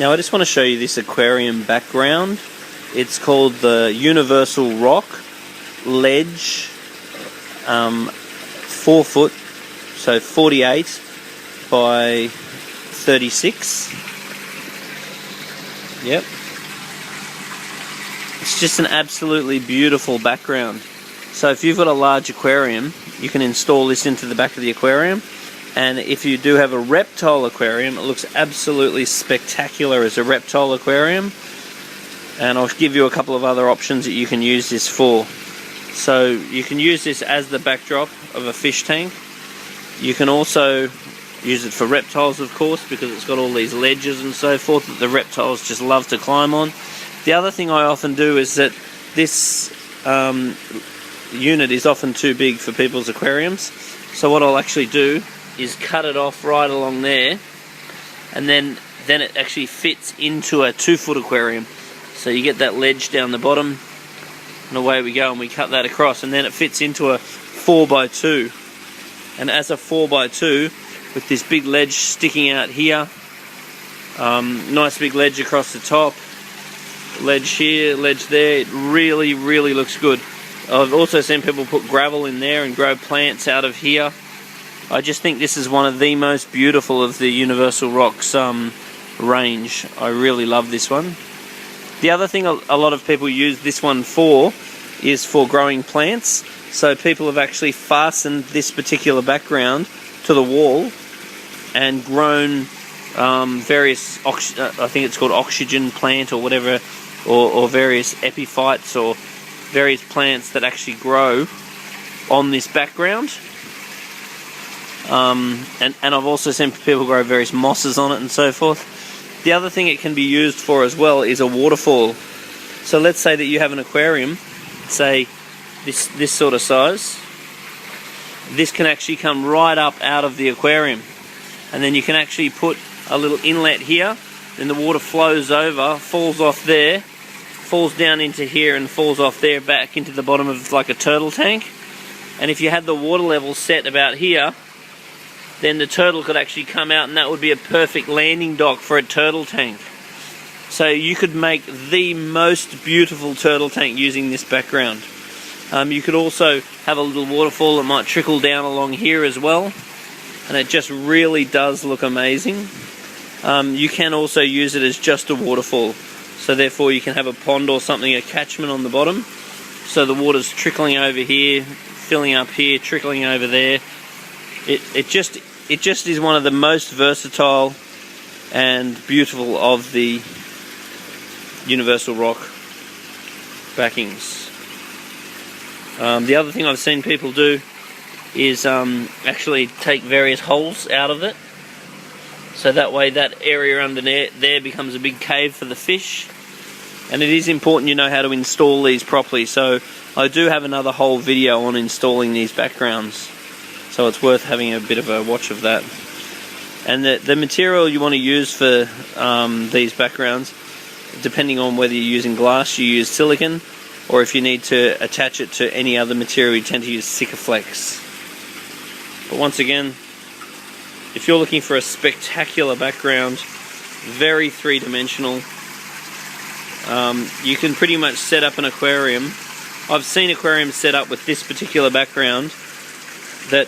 Now I just want to show you this aquarium background. It's called the Universal Rock Ledge 4 foot, so 48 by 36. Yep. It's just an absolutely beautiful background. So if you've got a large aquarium, you can install this into the back of the aquarium. And if you do have a reptile aquarium, it looks absolutely spectacular as a reptile aquarium. And I'll give you a couple of other options that you can use this for. So you can use this as the backdrop of a fish tank. You can also use it for reptiles, of course, because it's got all these ledges and so forth that the reptiles just love to climb on. The other thing I often do is that this unit is often too big for people's aquariums. So what I'll actually do is cut it off right along there, and then it actually fits into a 2-foot aquarium. So you get that ledge down the bottom, and away we go, and we cut that across, and then it fits into a 4x2. And as a 4x2, with this big ledge sticking out here, nice big ledge across the top, ledge here, ledge there, it really, really looks good. I've also seen people put gravel in there and grow plants out of here. I just think this is one of the most beautiful of the Universal Rocks range. I really love this one. The other thing a lot of people use this one for is for growing plants. So people have actually fastened this particular background to the wall and grown various, I think it's called oxygen plant or whatever, or various epiphytes or various plants that actually grow on this background. And I've also seen people grow various mosses on it and so forth. The other thing it can be used for as well is a waterfall. So let's say that you have an aquarium, say this sort of size. This can actually come right up out of the aquarium, and then you can actually put a little inlet here, then the water flows over, falls off there, falls down into here and falls off there back into the bottom of like a turtle tank. And if you had the water level set about here, then the turtle could actually come out, and that would be a perfect landing dock for a turtle tank. So you could make the most beautiful turtle tank using this background. You could also have a little waterfall that might trickle down along here as well, and it just really does look amazing. You can also use it as just a waterfall, so therefore you can have a pond or something, a catchment on the bottom, so the water's trickling over here, filling up here, trickling over there. It just is one of the most versatile and beautiful of the Universal Rock backings. The other thing I've seen people do is actually take various holes out of it, so that way that area under there becomes a big cave for the fish. And it is important you know how to install these properly, so I do have another whole video on installing these backgrounds, so it's worth having a bit of a watch of that. And the material you want to use for these backgrounds, depending on whether you're using glass, you use silicone, or if you need to attach it to any other material, you tend to use Sikaflex. But once again, if you're looking for a spectacular background, very three-dimensional, you can pretty much set up an aquarium. I've seen aquariums set up with this particular background that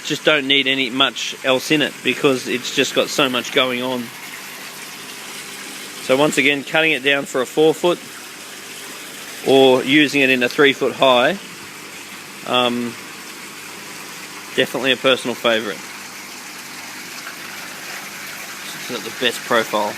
just don't need much else in it, because it's just got so much going on. So once again, cutting it down for a 4-foot or using it in a 3-foot high, definitely a personal favourite. It's got the best profile.